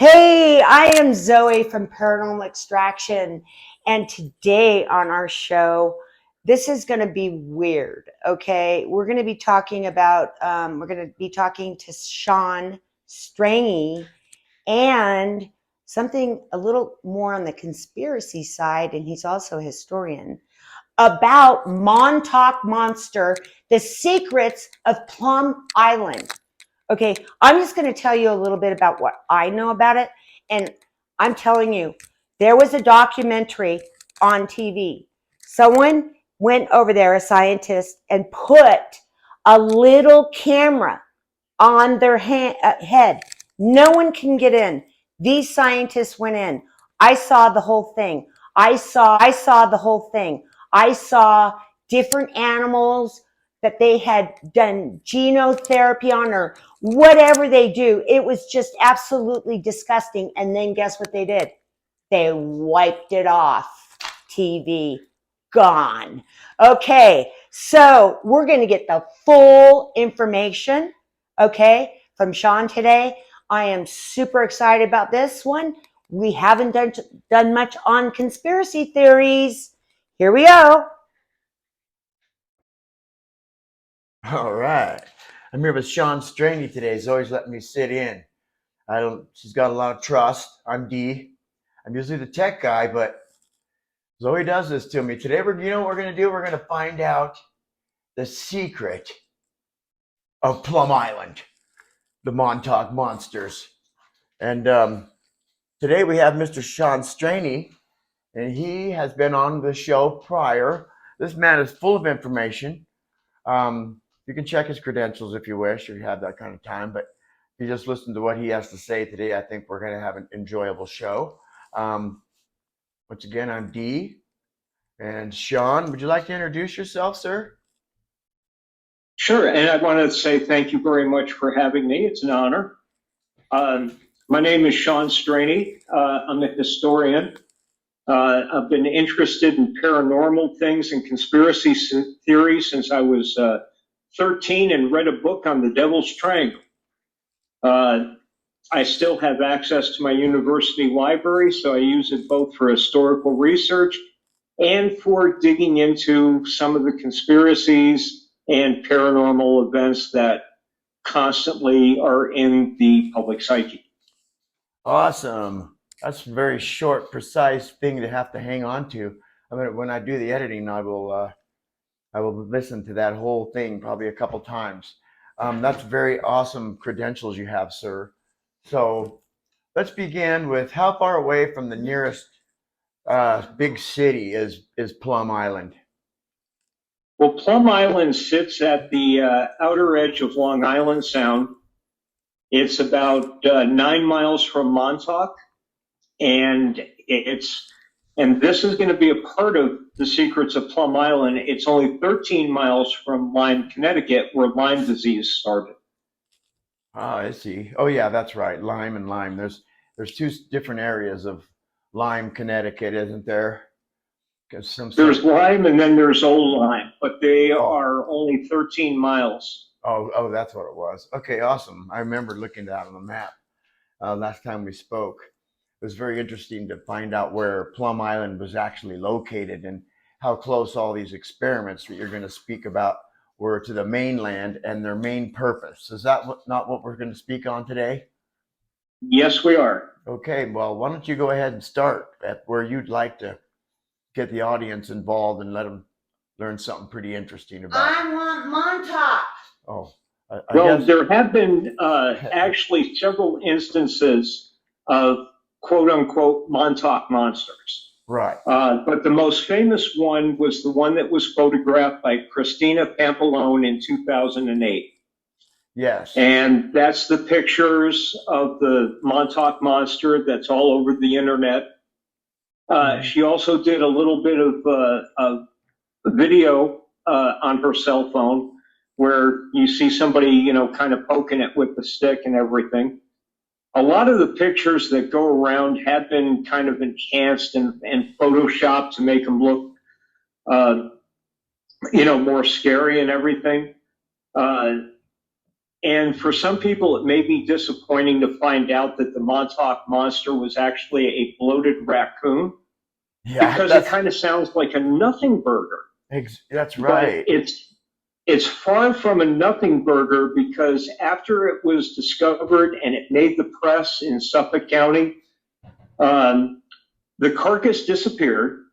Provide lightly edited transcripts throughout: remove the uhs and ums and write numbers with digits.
Hey, I am Zoe from Paranormal Extraction, and today on our show, this is going to be weird. Okay, we're going to be talking about to Sean Straney and something a little more on the conspiracy side, and he's also a historian about Montauk Monster, the secrets of Plum Island. Okay, I'm just going to tell you a little bit about what I know about it. And I'm telling you, there was a documentary on TV. Someone went over there, a scientist, and put a little camera on their head. No one can get in. These scientists went in. I saw the whole thing. I saw the whole thing. I saw different animals that they had done genotherapy on or whatever they do. It was just absolutely disgusting. And then guess what they did? They wiped it off TV. Gone. Okay, so we're going to get the full information, okay, from Sean today. I am super excited about this one. We haven't done much on conspiracy theories. Here we go. All right. I'm here with Sean Straney today. He's always letting me sit in. She's got a lot of trust. I'm D. I'm usually the tech guy, but Zoe does this to me. Today, you know what we're going to do? We're going to find out the secret of Plum Island, the Montauk Monsters. And today we have Mr. Sean Straney, and he has been on the show prior. This man is full of information. You can check his credentials if you wish, or you have that kind of time. But if you just listen to what he has to say today, I think we're going to have an enjoyable show. Once again, I'm D. And Sean, would you like to introduce yourself, sir? Sure, and I want to say thank you very much for having me. It's an honor. My name is Sean Straney. I'm a historian. I've been interested in paranormal things and conspiracy theories since I was 13 and read a book on the Devil's Triangle. I still have access to my university library, so I use it both for historical research and for digging into some of the conspiracies and paranormal events that constantly are in the public psyche. Awesome. That's a very short, precise thing to have to hang on to. I mean, when I do the editing, I will listen to that whole thing probably a couple times. That's very awesome credentials you have, sir. So let's begin with how far away from the nearest big city is Plum Island? Well, Plum Island sits at the outer edge of Long Island Sound. It's about 9 miles from Montauk, and this is going to be a part of the secrets of Plum Island. It's only 13 miles from Lyme, Connecticut, where Lyme disease started. Ah, I see. Oh yeah, that's right. Lyme and Lyme. There's two different areas of Lyme, Connecticut, isn't there? There's Lyme and then there's Old Lyme, but they are only 13 miles. Oh, that's what it was. Okay, awesome. I remember looking at that on the map last time we spoke. It was very interesting to find out where Plum Island was actually located and how close all these experiments that you're going to speak about were to the mainland and their main purpose. Is that not what we're going to speak on today? Yes, we are. Okay, well, why don't you go ahead and start at where you'd like to get the audience involved and let them learn something pretty interesting about. I want Montauk. Oh, well, there have been actually several instances of quote unquote Montauk monsters. Right. But the most famous one was the one that was photographed by Christina Pampalone in 2008. Yes. And that's the pictures of the Montauk Monster that's all over the internet. She also did a little bit of video on her cell phone where you see somebody, kind of poking it with the stick and everything. A lot of the pictures that go around have been kind of enhanced and photoshopped to make them look, more scary and everything. And for some people, it may be disappointing to find out that the Montauk Monster was actually a bloated raccoon, Yeah, because it kind of sounds like a nothing burger. that's But right. it's far from a nothing burger, because after it was discovered and it made the press in Suffolk County, the carcass disappeared.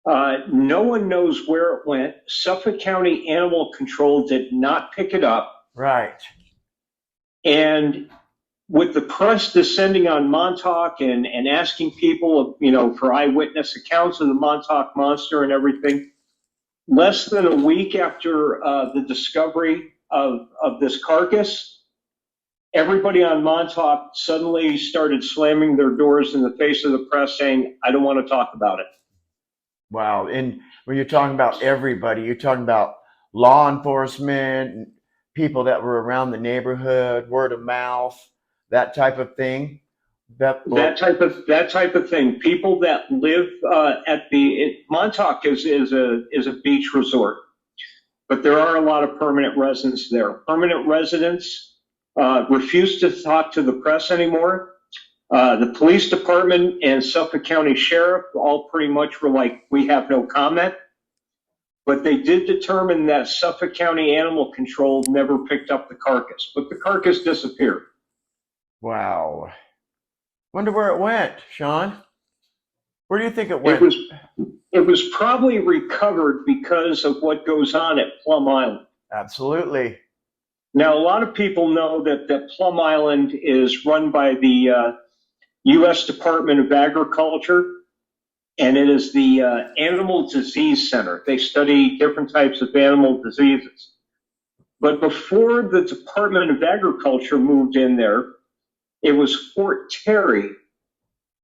No one knows where it went. Suffolk County Animal Control did not pick it up. Right. And with the press descending on Montauk and asking people, for eyewitness accounts of the Montauk Monster and everything, less than a week after the discovery of this carcass, everybody on Montauk suddenly started slamming their doors in the face of the press, saying, "I don't want to talk about it." Wow. And when you're talking about everybody, you're talking about law enforcement, people that were around the neighborhood, word of mouth, that type of thing. That type of thing. People that live Montauk is a beach resort, but there are a lot of permanent residents there. Permanent residents refuse to talk to the press anymore. The police department and Suffolk County Sheriff all pretty much were like, "We have no comment." But they did determine that Suffolk County Animal Control never picked up the carcass, but the carcass disappeared. Wow. Wonder where it went, Sean. Where do you think it It went? was probably recovered because of what goes on at Plum Island. Absolutely. Now, a lot of people know that Plum Island is run by the U.S. Department of Agriculture, and it is the Animal Disease Center. They study different types of animal diseases. But before the Department of Agriculture moved in there, it was Fort Terry.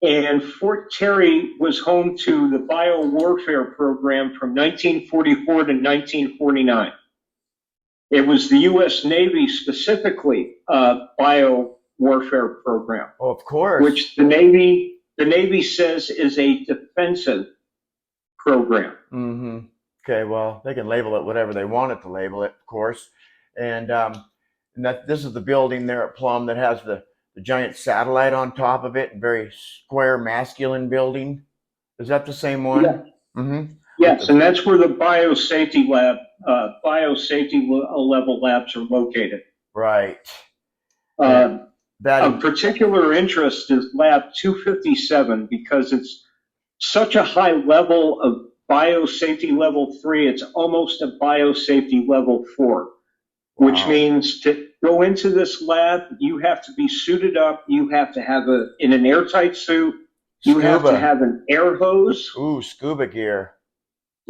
And Fort Terry was home to the biowarfare program from 1944 to 1949. It was the U.S. Navy specifically biowarfare program. Oh, of course. Which the Navy says is a defensive program. Mm-hmm. Okay, well, they can label it whatever they want it to label it, of course. And this is the building there at Plum that has the giant satellite on top of it, very square, masculine building. Is that the same one? Yeah. Mm-hmm. Yes, and that's where the biosafety level labs are located. Right. Of particular interest is Lab 257, because it's such a high level of biosafety level 3. It's almost a biosafety level 4. Which means to go into this lab, you have to be suited up. You have to have in an airtight suit. You have to have an air hose. Ooh, scuba gear.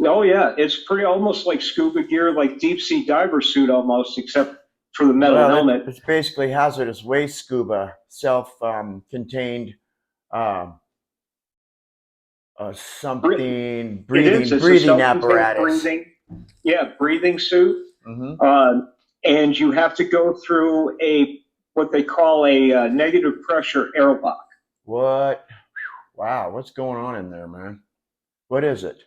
Oh yeah, it's pretty almost like scuba gear, like deep sea diver suit almost, except for the metal helmet. It's basically hazardous waste scuba, self-contained something breathing apparatus. Breathing suit. Mm-hmm. And you have to go through what they call a negative pressure airlock. What? Wow, what's going on in there, man? What is it?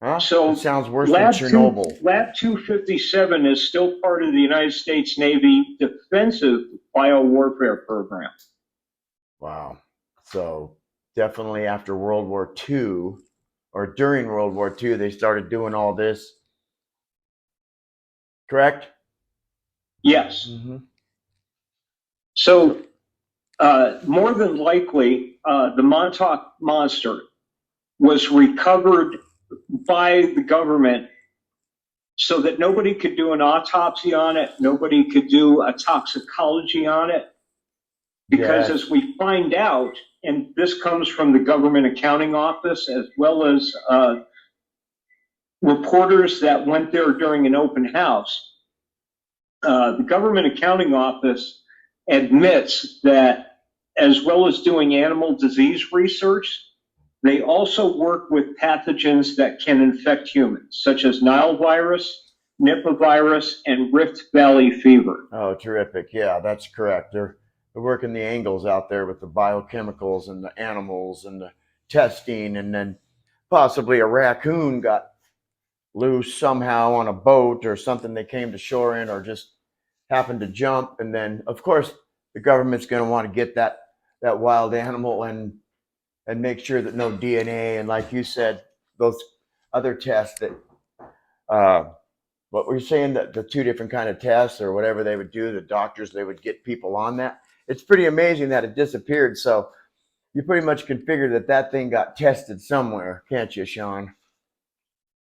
Huh? So it sounds worse than Chernobyl. Lab 257 is still part of the United States Navy defensive biowarfare program. Wow. So definitely after World War II or during World War II, they started doing all this. Correct? Yes. Mm-hmm. So more than likely, the Montauk Monster was recovered by the government so that nobody could do an autopsy on it, nobody could do a toxicology on it. Because as we find out, and this comes from the Government Accounting Office as well as reporters that went there during an open house, the Government Accounting Office admits that as well as doing animal disease research, they also work with pathogens that can infect humans, such as Nile virus, Nipah virus, and Rift Valley fever. Oh, terrific. Yeah, that's correct. They're working the angles out there with the biochemicals and the animals and the testing, and then possibly a raccoon got loose somehow on a boat or something they came to shore in, or just happen to jump, and then of course the government's going to want to get that wild animal and make sure that no DNA, and like you said, those other tests that what were you saying, that the two different kind of tests or whatever they would do, the doctors, they would get people on that. It's pretty amazing that it disappeared. So you pretty much can figure that thing got tested somewhere, can't you, Sean?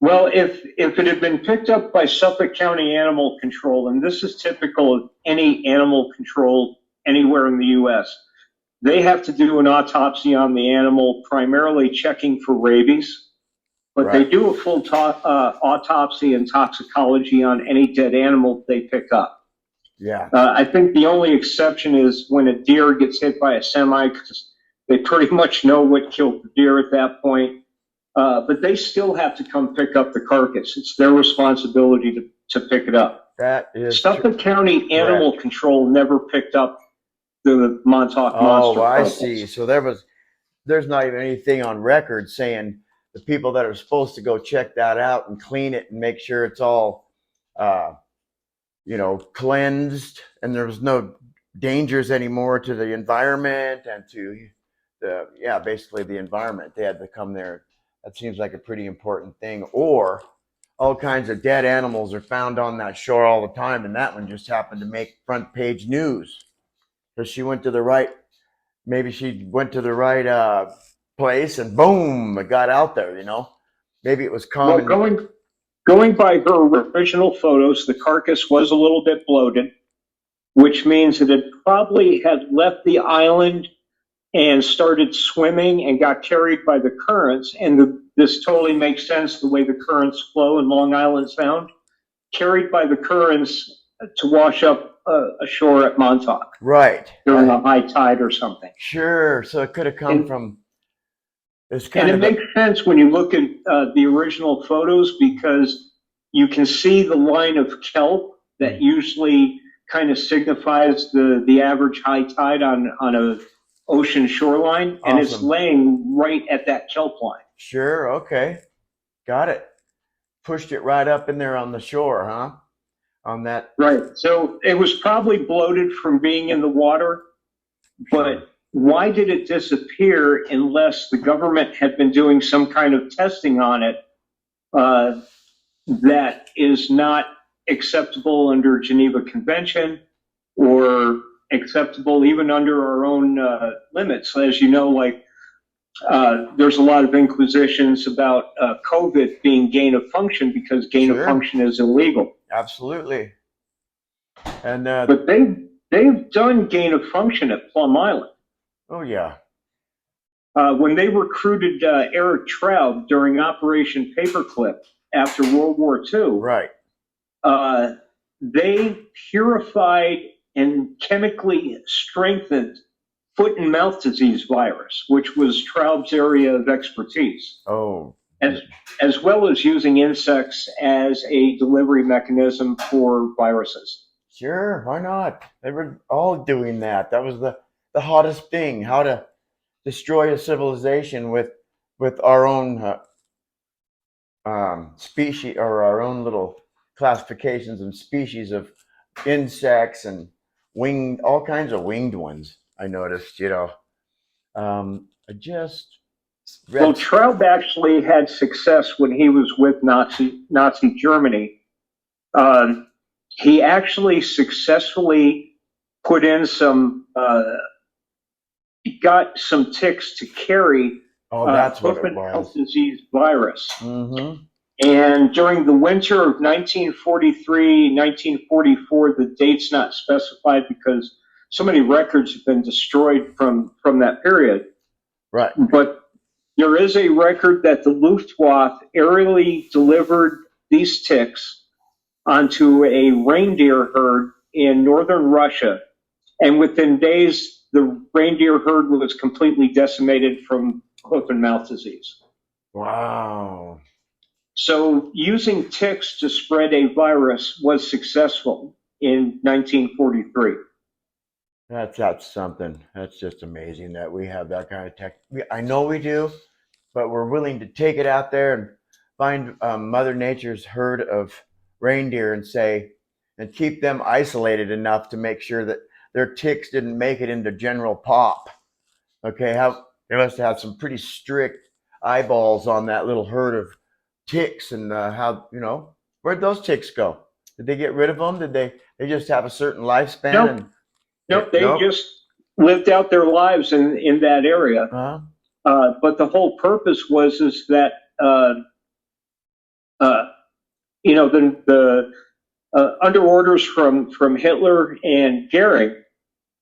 Well, if it had been picked up by Suffolk County Animal Control, and this is typical of any animal control anywhere in the U.S., they have to do an autopsy on the animal, primarily checking for rabies. But they do a full autopsy and toxicology on any dead animal they pick up. Yeah. I think the only exception is when a deer gets hit by a semi, because they pretty much know what killed the deer at that point. But they still have to come pick up the carcass. It's their responsibility to pick it up. That is Suffolk County Animal Control never picked up the Montauk Monster. Oh, I see. So there's not even anything on record saying the people that are supposed to go check that out and clean it and make sure it's all, cleansed, and there was no dangers anymore to the environment and to basically the environment. They had to come there. That seems like a pretty important thing. Or all kinds of dead animals are found on that shore all the time, and that one just happened to make front page news because she went to the right. Maybe she went to the right place, and boom, it got out there. Maybe it was common. Well, going by her original photos, the carcass was a little bit bloated, which means that it probably had left the island and started swimming and got carried by the currents. And this totally makes sense the way the currents flow in Long Island Sound, carried by the currents to wash up ashore at Montauk. Right. During a high tide or something. Sure. So it could have come from. And it makes sense when you look at the original photos, because you can see the line of kelp that usually kind of signifies the average high tide on a ocean shoreline, and it's laying right at that kelp line. Sure. Okay. Got it. Pushed it right up in there on the shore, huh? On that. Right. So it was probably bloated from being in the water, but why did it disappear unless the government had been doing some kind of testing on it that is not acceptable under Geneva Convention or acceptable even under our own limits? As you know, there's a lot of inquisitions about COVID being gain of function because gain of function is illegal. Absolutely. And but they've done gain of function at Plum Island. Oh, yeah. When they recruited Eric Traub during Operation Paperclip after World War II, right, they purified and chemically strengthened foot and mouth disease virus, which was Traub's area of expertise. Oh. As well as using insects as a delivery mechanism for viruses. Sure, why not? They were all doing that. That was the hottest thing, how to destroy a civilization with our own species, or our own little classifications and species of insects and all kinds of winged ones. I noticed, I just read. Well, Traub actually had success when he was with Nazi Germany. He actually successfully put in got some ticks to carry foot and mouth disease virus. Mm-hmm. And during the winter of 1943, 1944, the date's not specified because so many records have been destroyed from that period. Right. But there is a record that the Luftwaffe aerially delivered these ticks onto a reindeer herd in northern Russia. And within days, the reindeer herd was completely decimated from hoof and mouth disease. Wow. So using ticks to spread a virus was successful in 1943. That's something. That's just amazing that we have that kind of tech. I know we do, but we're willing to take it out there and find Mother Nature's herd of reindeer and say, and keep them isolated enough to make sure that their ticks didn't make it into general pop. Okay, how they must have had some pretty strict eyeballs on that little herd of ticks, and how, where'd those ticks go? Did they get rid of them? Did they just have a certain lifespan? Nope. And Nope. They nope. just lived out their lives in that area. Uh-huh. But the whole purpose is that the under orders from Hitler and Goering,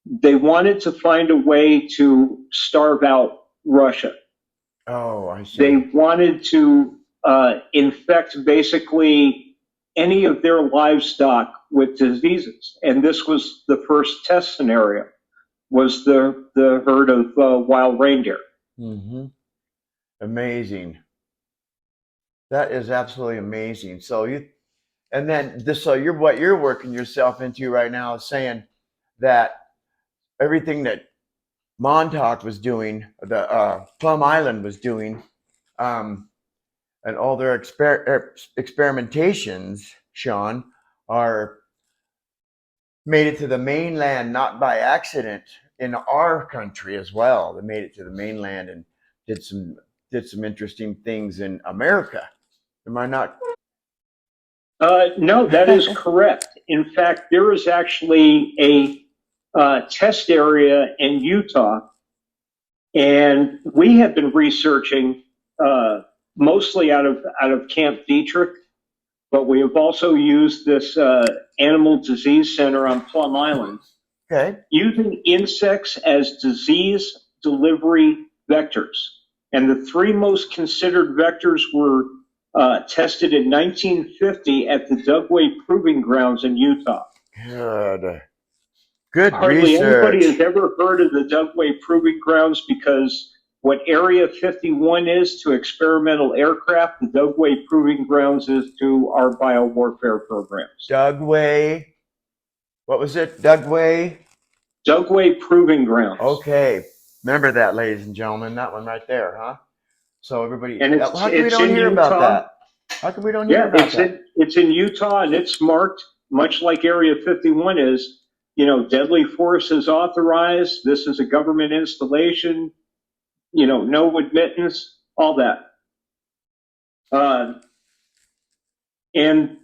they wanted to find a way to starve out Russia. Oh, I see. They wanted to infect basically any of their livestock with diseases, and this was the first test scenario. Was the herd of wild reindeer. Mm-hmm. Amazing. That is absolutely amazing. So what you're working yourself into right now is saying that everything that Montauk was doing, the Plum Island was doing, and all their experimentations, Sean, are made it to the mainland, not by accident, in our country as well. They made it to the mainland and did some interesting things in America. Am I not? No, that is correct. In fact, there is actually a test area in Utah, and we have been researching mostly out of Camp Dietrich, but we have also used this animal disease center on Plum Island, Okay. using insects as disease delivery vectors. And the three most considered vectors were tested in 1950 at the Dugway Proving Grounds in Utah. Good Hardly anybody research. has ever heard of the Dugway Proving Grounds, because what Area 51 is to experimental aircraft, the Dugway Proving Grounds is to our biowarfare programs. Dugway. What was it? Dugway? Dugway Proving Grounds. Okay. Remember that, ladies and gentlemen. That one right there, huh? So everybody, And how come we don't hear about that? How come we don't hear about that? It's in Utah, and it's marked much like Area 51 is. Deadly force is authorized. This is a government installation. No admittance, all that. And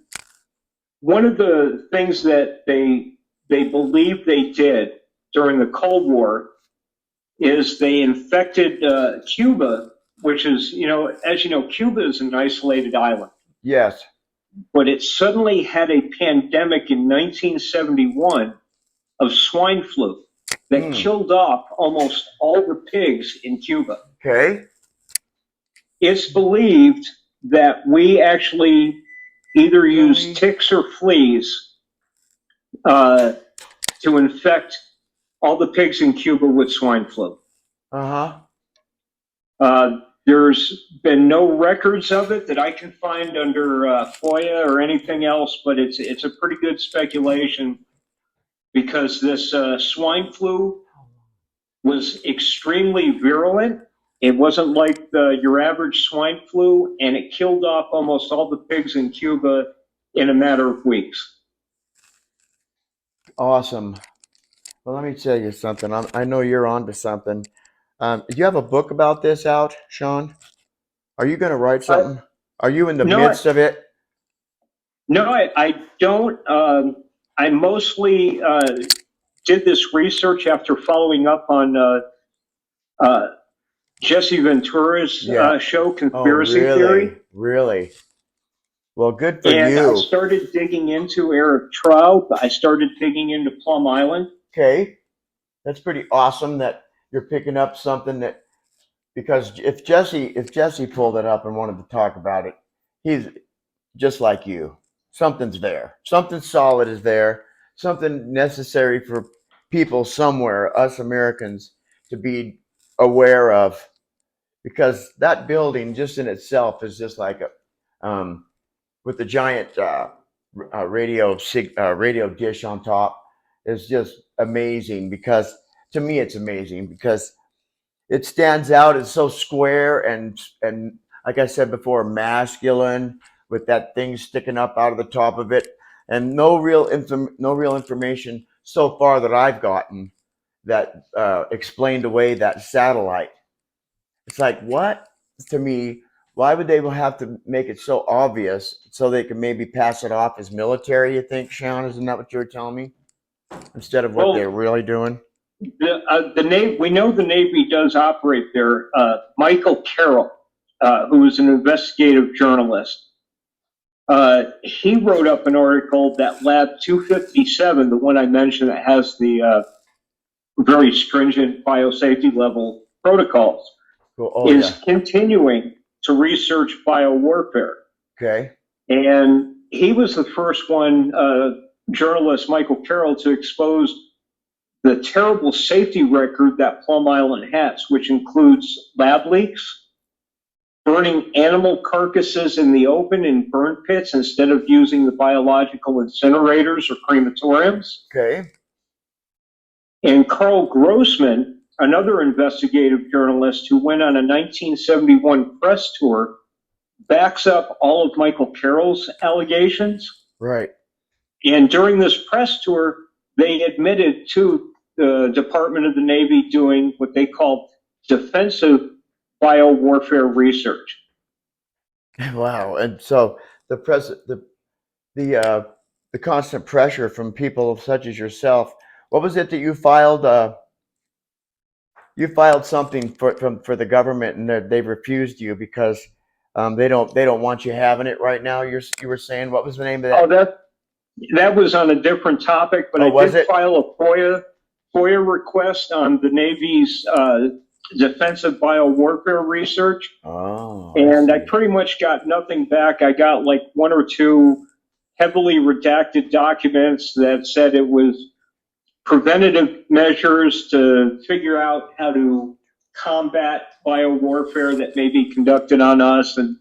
one of the things that they believe they did during the Cold War is they infected Cuba, which is, as you know, Cuba is an isolated island. Yes. But it suddenly had a pandemic in 1971 of swine flu that killed off almost all the pigs in Cuba. Okay. It's believed that we actually either use ticks or fleas to infect all the pigs in Cuba with swine flu. There's been no records of it that I can find under FOIA or anything else, but it's a pretty good speculation, because this swine flu was extremely virulent. It wasn't like your average swine flu, and it killed off almost all the pigs in Cuba in a matter of weeks. Awesome. Well, let me tell you something. I know you're onto something. Do you have a book about this out, Sean? Are you going to write something? Are you in the midst of it? No, I don't. I mostly did this research after following up on Jesse Ventura's show, Conspiracy Theory. Really? Well, good for and you. I started digging into Eric Traub. I started digging into Plum Island. Okay. That's pretty awesome that you're picking up something that, because if Jesse pulled it up and wanted to talk about it, he's just like you. Something's there. Something solid is there. Something necessary for people somewhere, us Americans, to be aware of, because that building just in itself is just like a, with the giant radio dish on top, is just amazing. Because to me, it's amazing because it stands out. It's so square and like I said before, masculine, with that thing sticking up out of the top of it. and no real information so far that I've gotten that explained away that satellite. It's like, what? To me, why would they have to make it so obvious so they can maybe pass it off as military, you think, Sean? Isn't that what you were telling me? Instead of what they're Well, really doing? the Navy, we know the Navy does operate there. Michael Carroll, who is an investigative journalist, he wrote up an article that Lab 257, the one I mentioned that has the very stringent biosafety level protocols, Cool. Oh, is yeah. continuing to research biowarfare. Okay. And he was the first one, journalist Michael Carroll, to expose the terrible safety record that Plum Island has, which includes lab leaks, burning animal carcasses in the open in burn pits instead of using the biological incinerators or crematoriums. Okay. And Carl Grossman, another investigative journalist who went on a 1971 press tour, backs up all of Michael Carroll's allegations. Right. And during this press tour, they admitted to the Department of the Navy doing what they call defensive biowarfare research. Wow. And so the constant pressure from people such as yourself. What was it that you filed? You filed something for the government, and they've refused you because they don't want you having it right now. You were saying, what was the name of that? Oh, that was on a different topic, but I did file a FOIA request on the Navy's defensive biowarfare research. Oh, and I pretty much got nothing back. I got like one or two heavily redacted documents that said it was preventative measures to figure out how to combat biowarfare that may be conducted on us. And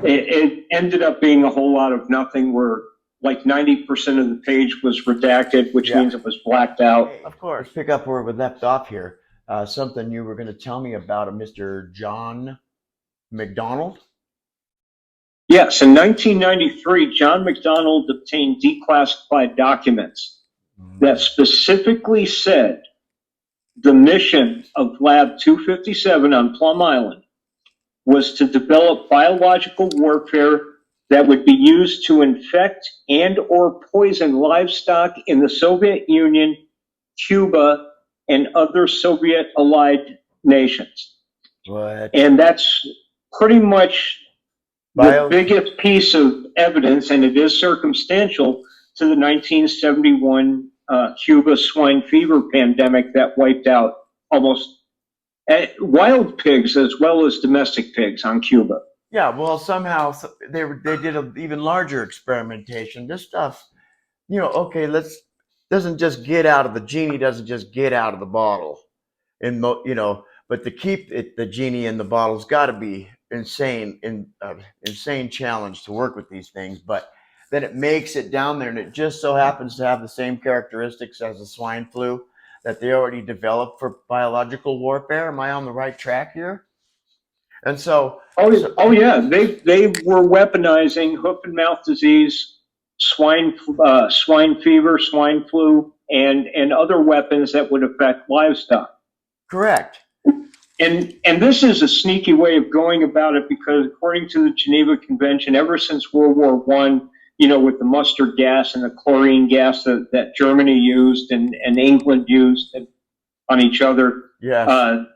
it ended up being a whole lot of nothing, where like 90% of the page was redacted, which means it was blacked out. Of course. Let's pick up where we left off here. Something you were going to tell me about a Mr. John McDonald? Yes, in 1993, John McDonald obtained declassified documents that specifically said the mission of Lab 257 on Plum Island was to develop biological warfare that would be used to infect and or poison livestock in the Soviet Union, Cuba, and other Soviet allied nations. What? And that's pretty much the biggest piece of evidence, and it is circumstantial, to the 1971 Cuba swine fever pandemic that wiped out almost wild pigs as well as domestic pigs on Cuba. Yeah, well, somehow they did an even larger experimentation. This stuff, okay, doesn't just get out of the genie, doesn't just get out of the bottle, but to keep the genie in the bottle's got to be insane challenge to work with these things. But then it makes it down there, and it just so happens to have the same characteristics as the swine flu that they already developed for biological warfare. Am I on the right track here? And so, yeah, they were weaponizing hoof and mouth disease, swine fever, swine flu, and other weapons that would affect livestock. Correct. And this is a sneaky way of going about it, because according to the Geneva Convention, ever since World War I, with the mustard gas and the chlorine gas that Germany used and England used on each other, yes.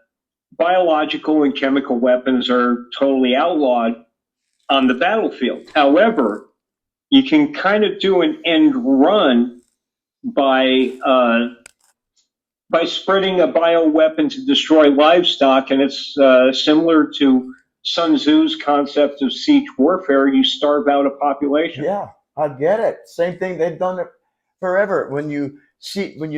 Biological and chemical weapons are totally outlawed on the battlefield. However, you can kind of do an end run by spreading a bioweapon to destroy livestock, and it's similar to Sun Tzu's concept of siege warfare. You starve out a population. Yeah, I get it. Same thing. They've done it forever. When you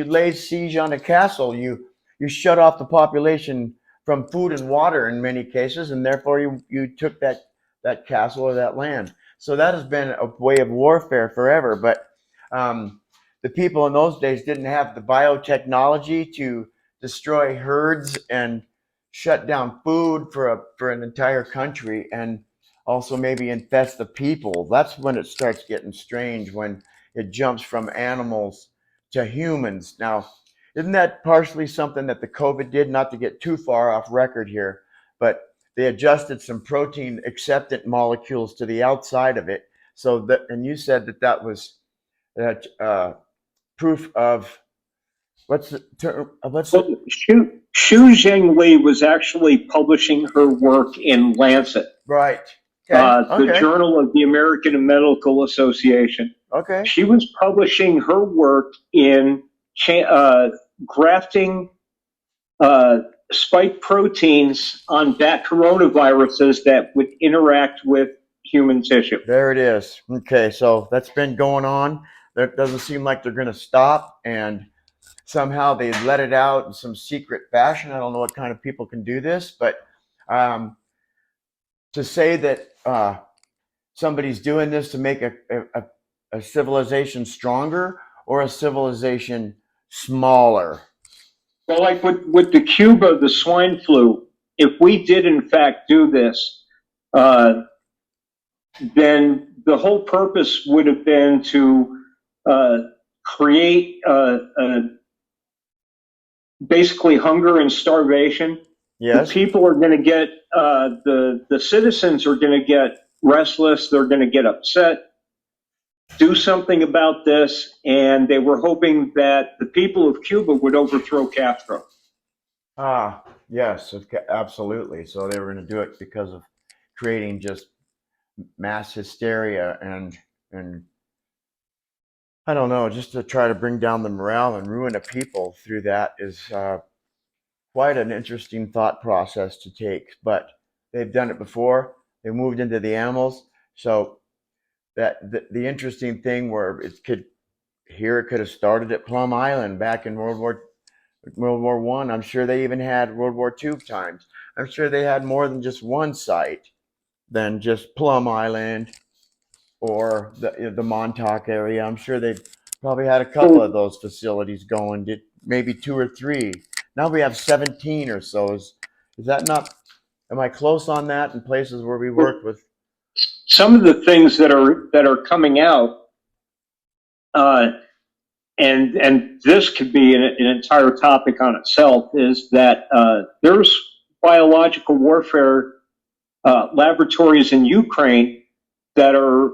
lay siege on a castle, you shut off the population from food and water in many cases, and therefore you took that castle or that land. So that has been a way of warfare forever. But the people in those days didn't have the biotechnology to destroy herds and shut down food for an entire country, and also maybe infest the people. That's when it starts getting strange, when it jumps from animals to humans. Now, isn't that partially something that the COVID did? Not to get too far off record here, but they adjusted some protein acceptant molecules to the outside of it. So that, and you said that that was proof of what's the term? Well, Xu Zhengli was actually publishing her work in Lancet, Right. Okay. the Okay. Journal of the American Medical Association. Okay. She was publishing her work in grafting spike proteins on bat coronaviruses that would interact with human tissue. There it is. Okay, so that's been going on. That doesn't seem like they're going to stop, and somehow they let it out in some secret fashion. I don't know what kind of people can do this, but to say that somebody's doing this to make a civilization stronger or a civilization smaller. Well, like with the Cuba, the swine flu, if we did in fact do this, then the whole purpose would have been to create basically hunger and starvation. Yes. The people are going to get, the citizens are going to get restless, they're going to get upset, do something about this, and they were hoping that the people of Cuba would overthrow Castro. Ah, yes, absolutely. So they were going to do it because of creating just mass hysteria and I don't know, just to try to bring down the morale and ruin a people through that is quite an interesting thought process to take. But they've done it before. They moved into the animals. So that the interesting thing where it could have started at Plum Island back in World War One. I'm sure they even had World War II times. I'm sure they had more than just one site than just Plum Island or the Montauk area. I'm sure they probably had a couple of those facilities going, maybe 2 or 3. Now we have 17 or so. Is that not? Am I close on that in places where we worked with? Some of the things that are coming out, and this could be an entire topic on itself, is that there's biological warfare laboratories in Ukraine that are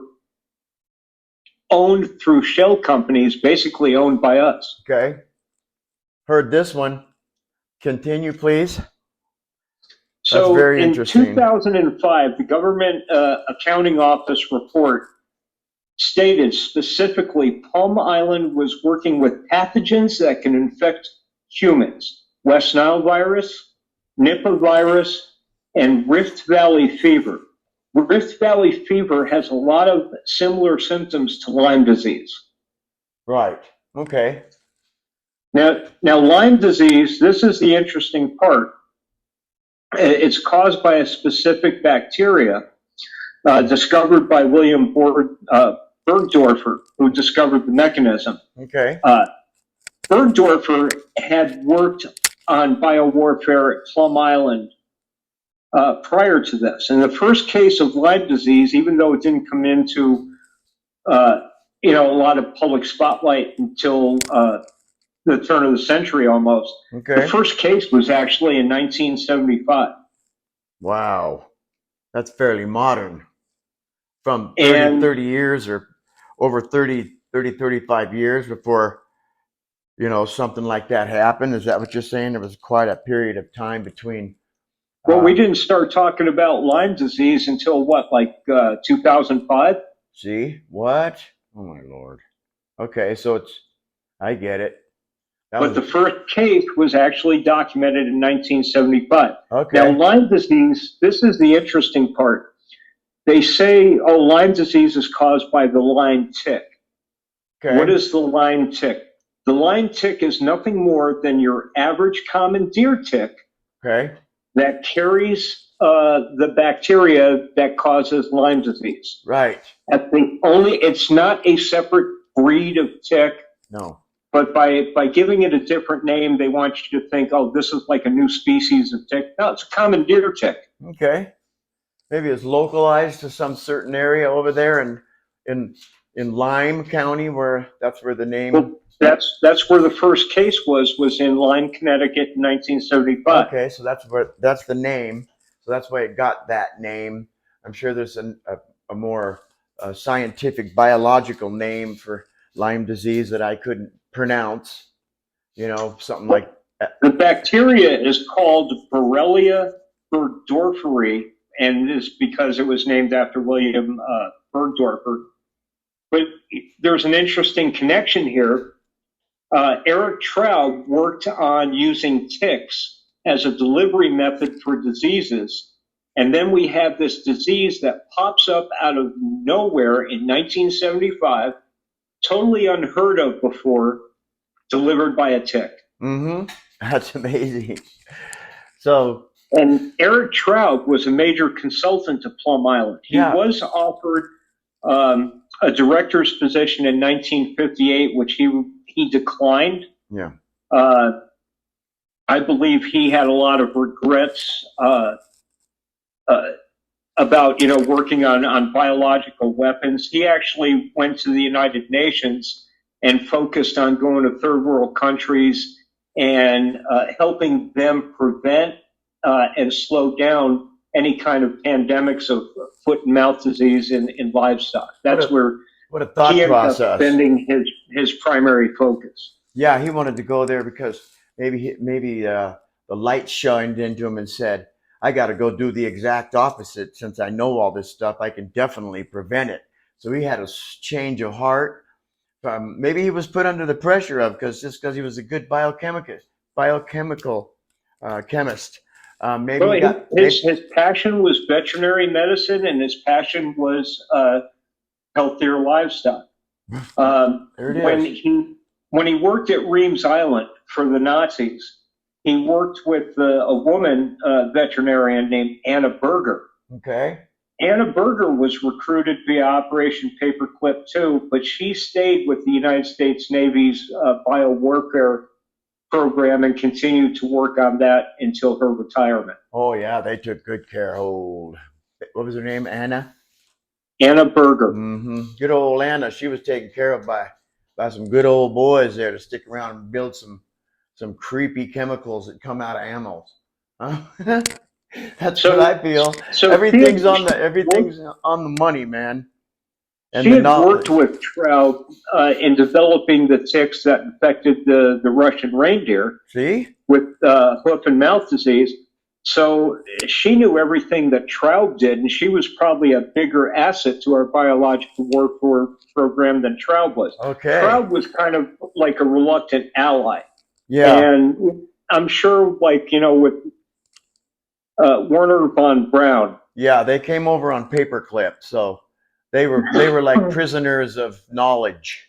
owned through shell companies, basically owned by us. Okay. Heard this one. Continue, please. So That's very in interesting. 2005, the Government Accounting Office report stated specifically Plum Island was working with pathogens that can infect humans: West Nile virus, Nipah virus, and Rift Valley fever. Rift Valley fever has a lot of similar symptoms to Lyme disease. Right. Okay. Now Lyme disease, this is the interesting part. It's caused by a specific bacteria discovered by William Bergdorfer, who discovered the mechanism. Okay. Bergdorfer had worked on biowarfare at Plum Island prior to this. And the first case of Lyme disease, even though it didn't come into a lot of public spotlight until the turn of the century almost, Okay. the first case was actually in 1975. Wow. That's fairly modern. From 30 years or over 30, 35 years before, something like that happened. Is that what you're saying? There was quite a period of time between. Well, we didn't start talking about Lyme disease until what, like 2005? See? What? Oh, my Lord. Okay, so I get it. But the first case was actually documented in 1975. Okay. Now, Lyme disease, this is the interesting part. They say, Lyme disease is caused by the Lyme tick. Okay. What is the Lyme tick? The Lyme tick is nothing more than your average common deer tick. Okay. That carries the bacteria that causes Lyme disease. Right. It's not a separate breed of tick. No. But by giving it a different name, they want you to think, this is like a new species of tick. No, it's a common deer tick. Okay. Maybe it's localized to some certain area over there in in Lyme County, that's where the name. Well, that's where the first case was in Lyme, Connecticut in 1975. Okay, so that's the name. So that's why it got that name. I'm sure there's a more scientific biological name for Lyme disease that I couldn't pronounce. Something like that. The bacteria is called Borrelia burgdorferi, and is because it was named after William Burgdorfer. But there's an interesting connection here. Eric Traub worked on using ticks as a delivery method for diseases. And then we have this disease that pops up out of nowhere in 1975, totally unheard of before, delivered by a tick. Mm-hmm. That's amazing. So, and Eric Traub was a major consultant to Plum Island. He was offered a director's position in 1958, which he declined. Yeah. I believe he had a lot of regrets about working on biological weapons. He actually went to the United Nations and focused on going to third world countries and helping them prevent and slow down any kind of pandemics of foot and mouth disease in livestock. That's where what a thought he ended process. up spending his primary focus. Yeah, he wanted to go there because maybe the light shined into him and said, I got to go do the exact opposite. Since I know all this stuff, I can definitely prevent it. So he had a change of heart. Maybe he was put under the pressure of because he was a good biochemical chemist. His passion was veterinary medicine, and his passion was healthier livestock. There it is. When he worked at Reams Island for the Nazis, he worked with a woman veterinarian named Anna Berger. Okay. Anna Berger was recruited via Operation Paperclip too, but she stayed with the United States Navy's biowarfare program and continued to work on that until her retirement. Oh yeah, they took good care. What was her name? Anna Berger. Mm-hmm. Good old Anna. She was taken care of by some good old boys there to stick around and build some creepy chemicals that come out of animals. Huh? That's what I feel. So everything's on the money, man. And she had worked with Traub in developing the ticks that infected the Russian reindeer. See? With hoof and mouth disease. So she knew everything that Traub did, and she was probably a bigger asset to our biological warfare program than Traub was. Okay. Traub was kind of like a reluctant ally. Yeah. And I'm sure, with Werner von Braun. Yeah, they came over on paperclip, so they were like prisoners of knowledge.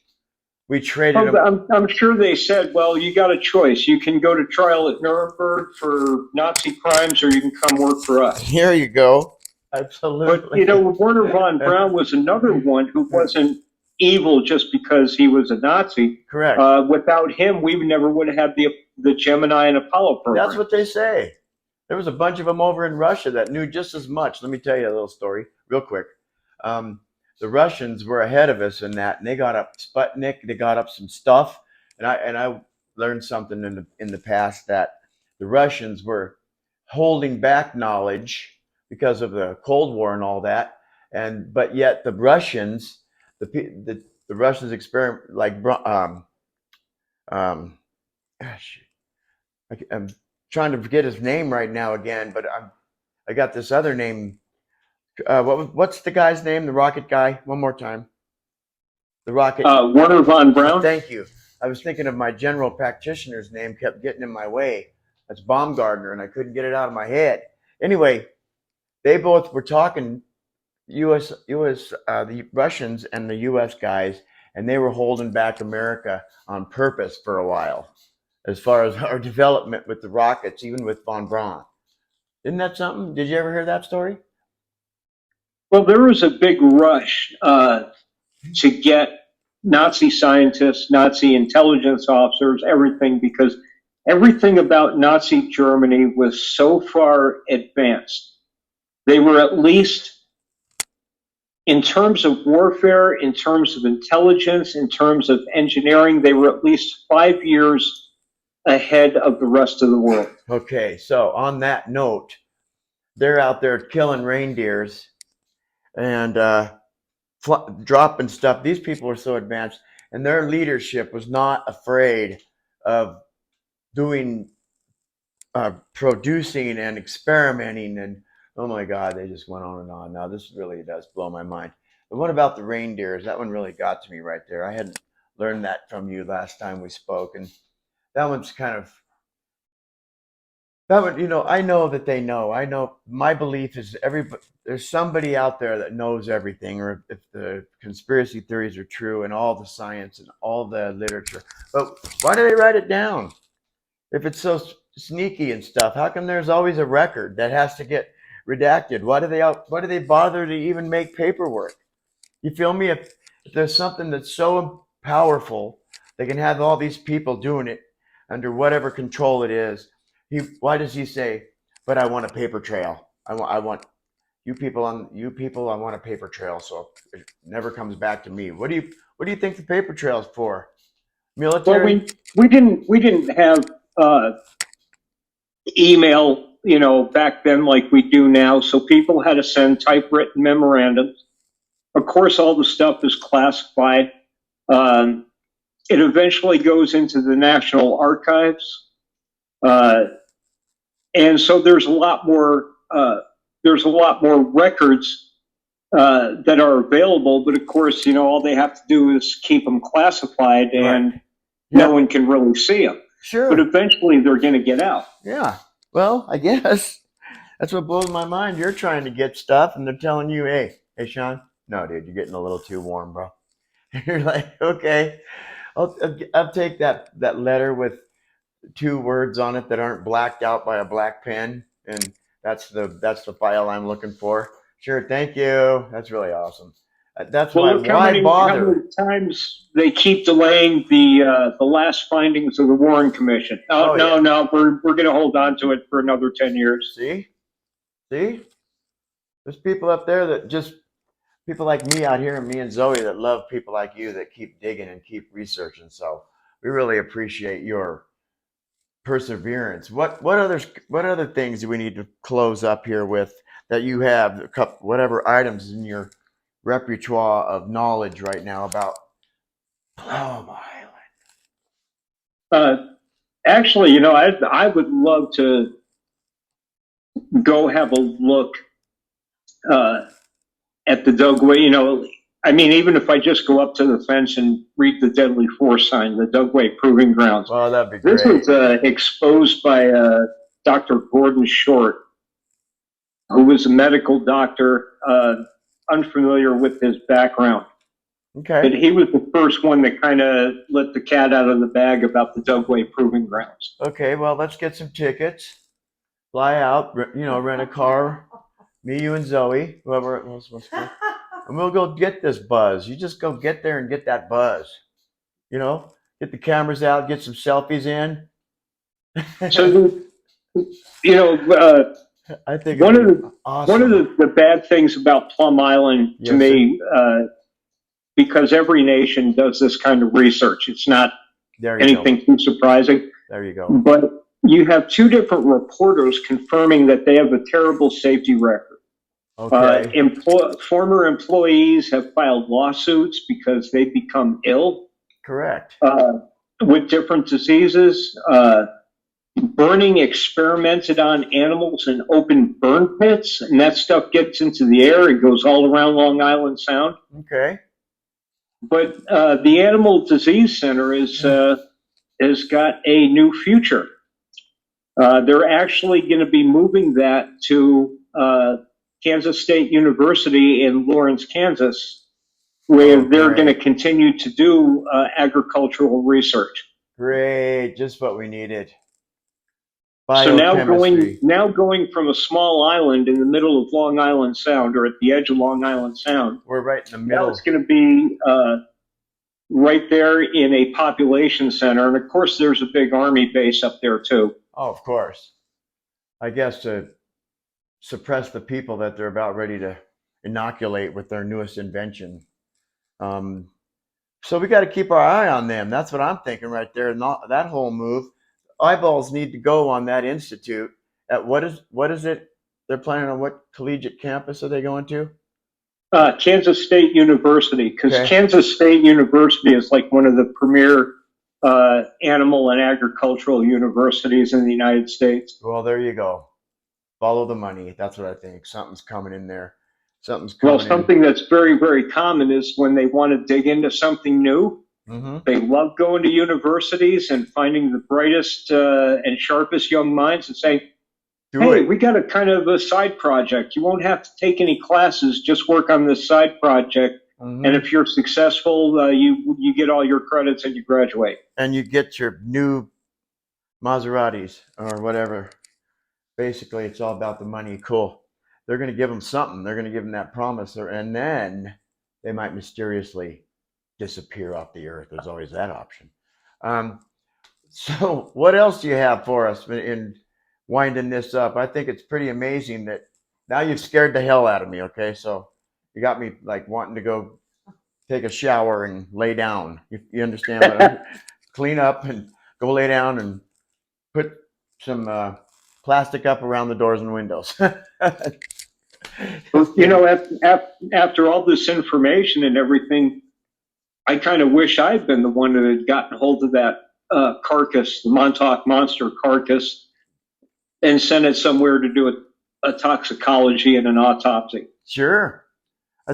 We traded them. I'm sure they said, well, you got a choice. You can go to trial at Nuremberg for Nazi crimes, or you can come work for us. Here you go. Absolutely. But, Werner von Braun was another one who wasn't evil just because he was a Nazi. Correct. Without him, we never would have had the Gemini and Apollo program. That's what they say. There was a bunch of them over in Russia that knew just as much. Let me tell you a little story real quick. The Russians were ahead of us in that, and they got up Sputnik. They got up some stuff, and I learned something in the past that the Russians were holding back knowledge because of the Cold War and all that, but yet the Russians, the Russians experiment I'm trying to forget his name right now again, but I got this other name. What's the guy's name? The rocket guy? One more time. The rocket. Werner von Braun. Thank you. I was thinking of my general practitioner's name, kept getting in my way. That's Baumgartner, and I couldn't get it out of my head. Anyway, they both were talking, the Russians and the U.S. guys, and they were holding back America on purpose for a while, as far as our development with the rockets, even with von Braun. Isn't that something? Did you ever hear that story? Well, there was a big rush to get Nazi scientists, Nazi intelligence officers, everything, because everything about Nazi Germany was so far advanced. They were at least in terms of warfare, in terms of intelligence, in terms of engineering, they were at least 5 years ahead of the rest of the world. Okay, so on that note, they're out there killing reindeers and dropping stuff. These people are so advanced, and their leadership was not afraid of doing, producing and experimenting. And oh my God, they just went on and on. Now this really does blow my mind. But what about the reindeers? That one really got to me right there. I hadn't learned that from you last time we spoke, and that one's kind of that one. I know that they know. I know my belief is there's somebody out there that knows everything, or if the conspiracy theories are true and all the science and all the literature. But why do they write it down? If it's so sneaky and stuff, how come there's always a record that has to get redacted? Why do they bother to even make paperwork? You feel me? If there's something that's so powerful, they can have all these people doing it under whatever control it is. Why does he say, "But I want a paper trail. I want you people. I want a paper trail, so it never comes back to me." What do you think the paper trail's for? Well, Military? we didn't have email, back then like we do now. So people had to send typewritten memorandums. Of course, all the stuff is classified. It eventually goes into the National Archives, and so there's a lot more. There's a lot more records that are available. But of course, all they have to do is keep them classified, and Right. no Yep. one can really see them. Sure. But eventually, they're going to get out. Yeah. Well, I guess that's what blows my mind. You're trying to get stuff, and they're telling you, "Hey, Sean, no, dude, you're getting a little too warm, bro." You're like, "Okay, I'll take that letter with 2 words on it that aren't blacked out by a black pen, and that's the file I'm looking for." Sure, thank you. That's really awesome. That's Well, why. look Why how many bother? times they keep delaying the last findings of the Warren Commission. Oh, Oh no, yeah. no, we're going to hold on to it for another 10 years. See, see. There's people up there that just people like me out here, and me and Zoe that love people like you that keep digging and keep researching. So we really appreciate your perseverance. What other things do we need to close up here with that you have whatever items in your repertoire of knowledge right now about Plum Island? Uh, Actually, I would love to go have a look uh, at the Dugway. I mean, even if I just go up to the fence and read the Deadly Force sign, the Dugway Proving Grounds. Well, that'd be This great. was exposed by Dr. Gordon Short, who was a medical doctor, unfamiliar with his background. But Okay. he was the first one that kind of let the cat out of the bag about the Dugway Proving Grounds. Okay. Well, let's get some tickets. Fly out. Rent a car. Me, you, and Zoe, whoever it was, and we'll go get this buzz. You just go get there and get that buzz. Get the cameras out, get some selfies in. So, I think one it'd of be the one of awesome. the bad things about Plum Island to Yes, sir. me, because every nation does this kind of research, it's not There you go. anything too surprising. There you go. But you have two different reporters confirming that they have a terrible safety record. Okay. Former employees have filed lawsuits because they've become ill Correct. with different diseases. Burning experimented on animals in open burn pits, and that stuff gets into the air. It goes all around Long Island Sound. Okay. But the Animal Disease Center has got a new future. They're actually going to be moving that to Kansas State University in Lawrence, Kansas, where Oh, they're going to great. continue to do agricultural research. Great. Just what we needed. So Biochemistry. now going from a small island in the middle of Long Island Sound, or at the edge of Long Island Sound, We're right in the now it's middle. going to be right there in a population center. And of course, there's a big army base up there too. Oh, of course. I guess to suppress the people that they're about ready to inoculate with their newest invention. So we got to keep our eye on them. That's what I'm thinking right there. Not that whole move. Eyeballs need to go on that institute. At what is it? They're planning on what collegiate campus are they going to? Kansas State University, because Okay. Kansas State University is like one of the premier animal and agricultural universities in the United States. Well, there you go. Follow the money. That's what I think. Something's coming in there. Something's Well, coming in. something that's very, very common is when they want to dig into something new, Mm-hmm. they love going to universities and finding the brightest and sharpest young minds and saying, hey, we got a kind of a side project. You won't have to take any classes, just work on this side project. Mm-hmm. And if you're successful, you get all your credits and you graduate. And you get your new Maseratis or whatever. Basically, it's all about the money. Cool. They're going to give them something. They're going to give them that promise, and then they might mysteriously disappear off the earth. There's always that option. So what else do you have for us in winding this up? I think it's pretty amazing that now you've scared the hell out of me. Okay, so you got me like wanting to go take a shower and lay down. You understand what I'm clean up and go lay down and put some plastic up around the doors and windows. You know, after all this information and everything, I kind of wish I'd been the one that had gotten hold of that carcass, the Montauk Monster carcass, and sent it somewhere to do a toxicology and an autopsy. Sure.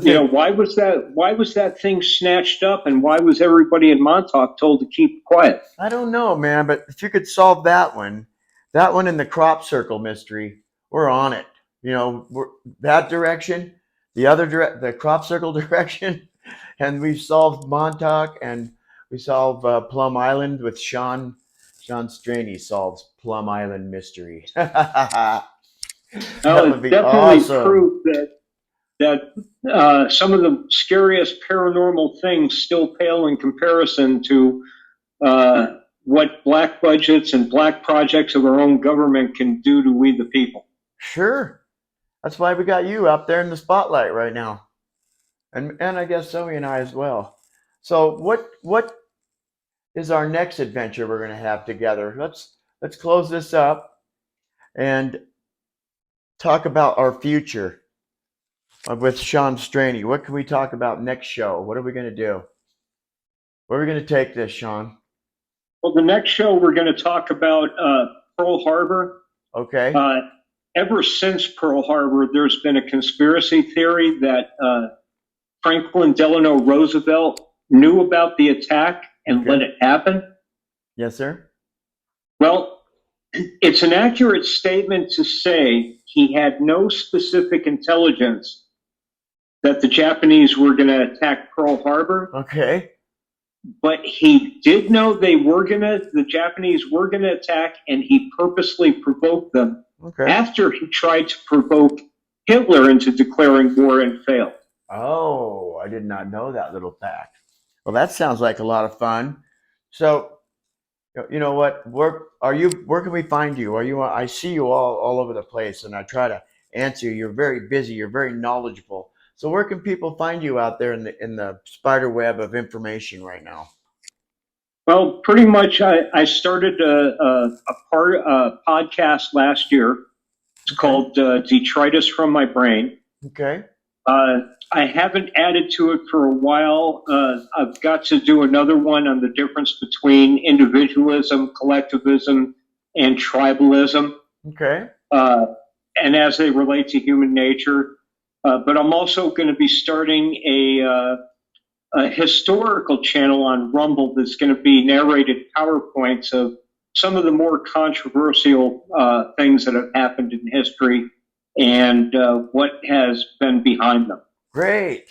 You know, why was that thing snatched up, and why was everybody in Montauk told to keep quiet? I don't know, man, but if you could solve that one in the crop circle mystery, we're on it. You know, that direction, the crop circle direction, and we've solved Montauk, and we solve Plum Island with Sean Straney solves Plum Island mystery. That would be definitely awesome. Proof that some of the scariest paranormal things still pale in comparison to what black budgets and black projects of our own government can do to we the people. Sure. That's why we got you up there in the spotlight right now. And I guess Zoe and I as well. So what is our next adventure we're going to have together? Let's close this up and talk about our future with Sean Straney. What can we talk about next show? What are we going to do? Where are we going to take this, Sean? Well, the next show we're going to talk about Pearl Harbor. Okay. Ever since Pearl Harbor, there's been a conspiracy theory that Franklin Delano Roosevelt knew about the attack and let it happen. Yes, sir. Well, it's an accurate statement to say he had no specific intelligence that the Japanese were going to attack Pearl Harbor. Okay. But he did know the Japanese were going to attack, and he purposely provoked them after he tried to provoke Hitler into declaring war and failed. Oh, I did not know that little fact. Well, that sounds like a lot of fun. So, you know what? Where can we find you? I see you all over the place, and I try to answer you. You're very busy. You're very knowledgeable. So where can people find you out there in the spider web of information right now? Well, pretty much I started a podcast last year. It's called Detritus from My Brain. Okay. I haven't added to it for a while. I've got to do another one on the difference between individualism, collectivism, and tribalism. Okay. And as they relate to human nature. But I'm also going to be starting a historical channel on Rumble that's going to be narrated PowerPoints of some of the more controversial things that have happened in history and what has been behind them. Great.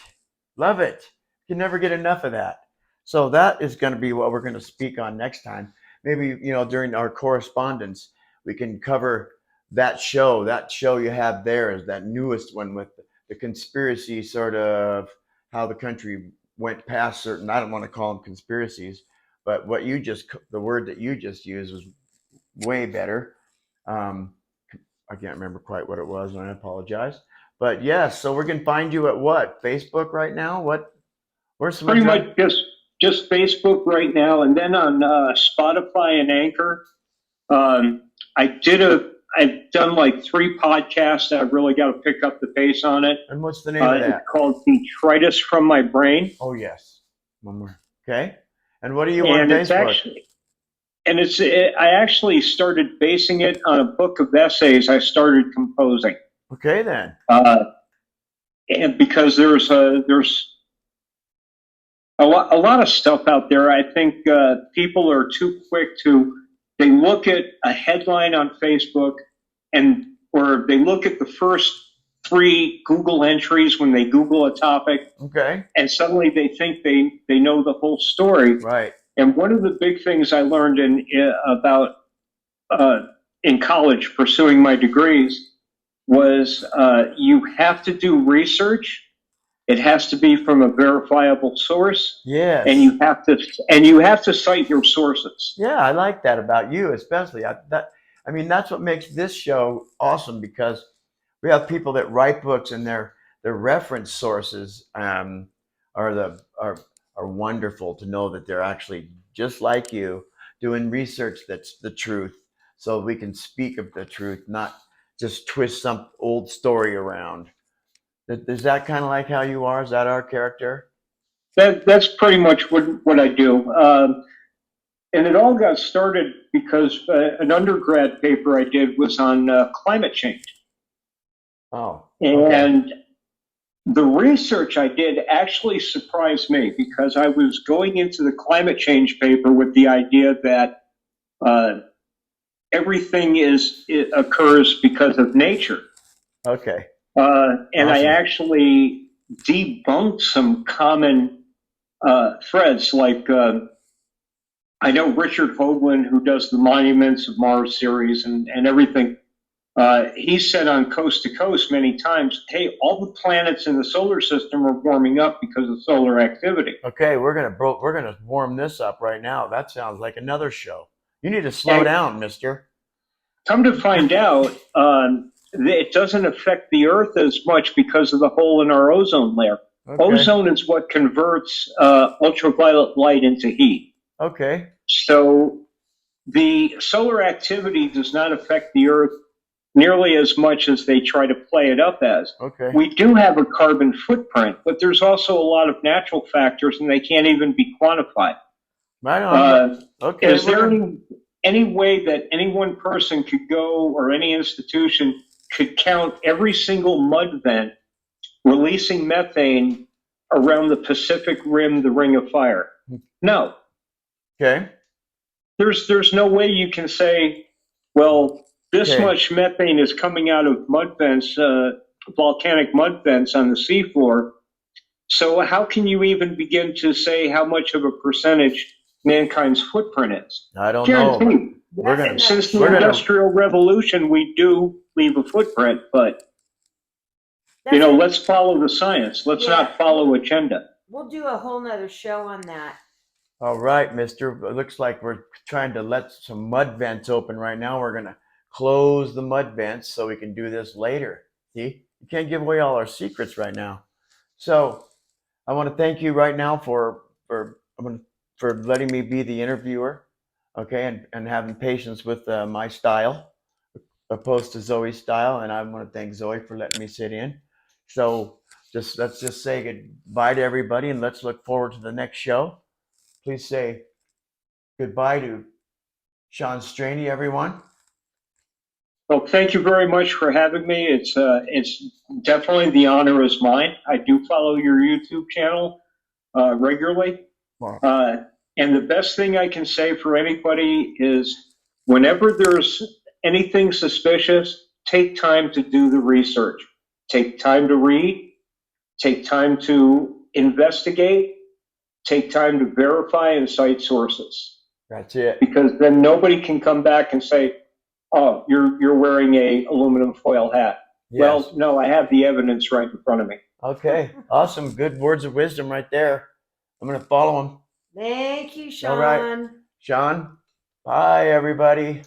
Love it. You can never get enough of that. So that is going to be what we're going to speak on next time. Maybe, during our correspondence, we can cover that show. That show you have there is that newest one with the conspiracy, sort of how the country went past certain, I don't want to call them conspiracies, but the word that you just used was way better. I can't remember quite what it was, and I apologize. But yes, so we're gonna find you at what? Facebook right now? Where's some Pretty address? much just Facebook right now, and then on Spotify and Anchor. Um, I've done like 3 podcasts. I've really got to pick up the pace on it. And what's the name of It's that? called Detritus from My Brain. Oh yes. One more. Okay. And what are you on And it's Facebook? actually, and I actually started basing it on a book of essays I started composing. Okay then. And because there's a lot of stuff out there. I think people are too quick they look at a headline on Facebook or they look at the first 3 Google entries when they Google a topic, Okay. and suddenly they think they know the whole story. Right. And one of the big things I learned in college pursuing my degrees was you have to do research. It has to be from a verifiable source. Yes. And you have to cite your sources. Yeah, I like that about you, especially. I mean, that's what makes this show awesome, because we have people that write books, and their reference sources are wonderful to know that they're actually just like you doing research that's the truth, so we can speak of the truth, not just twist some old story around. Is that kind of like how you are? Is that our character? That's pretty much what I do. And it all got started because an undergrad paper I did was on climate change. Oh, okay. And the research I did actually surprised me, because I was going into the climate change paper with the idea that everything occurs because of nature. Okay. And I Awesome. actually debunked some common threads, like I know Richard Hoagland, who does the Monuments of Mars series and everything. He said on Coast to Coast many times, hey, all the planets in the solar system are warming up because of solar activity. Okay, we're gonna warm this up right now. That sounds like another show. You need to slow down, mister. Come to find out, it doesn't affect the Earth as much because of the hole in our ozone layer. Okay. Ozone is what converts ultraviolet light into heat. Okay. So the solar activity does not affect the Earth nearly as much as they try to play it up as. Okay. We do have a carbon footprint, but there's also a lot of natural factors, and they can't even be quantified. Right on. Okay. Is there any way that any one person could go, or any institution could count every single mud vent releasing methane around the Pacific Rim, the Ring of Fire? No. Okay. There's no way you can say, well, this much methane is coming out of mud vents, volcanic mud vents on the seafloor. So how can you even begin to say how much of a percentage mankind's footprint is? I don't know. Since the Industrial Revolution, we do leave a footprint, but let's follow the science. Let's not follow agenda. We'll do a whole nother show on that. All right, mister. It looks like we're trying to let some mud vents open right now. We're going to close the mud vents so we can do this later. See? You can't give away all our secrets right now. So I want to thank you right now for letting me be the interviewer, okay, and having patience with my style, opposed to Zoe's style. And I want to thank Zoe for letting me sit in. So let's just say goodbye to everybody, and let's look forward to the next show. Please say goodbye to Sean Straney, everyone. Well, thank you very much for having me. It's definitely, the honor is mine. I do follow your YouTube channel regularly. Wow. And the best thing I can say for anybody is, whenever there's anything suspicious, take time to do the research. Take time to read. Take time to investigate. Take time to verify and cite sources. That's it. Because then nobody can come back and say, oh, you're wearing a aluminum foil hat. Yes. Well, no, I have the evidence right in front of me. Okay, awesome. Good words of wisdom right there. I'm going to follow them. Thank you, Sean. All right, Sean. Bye, everybody.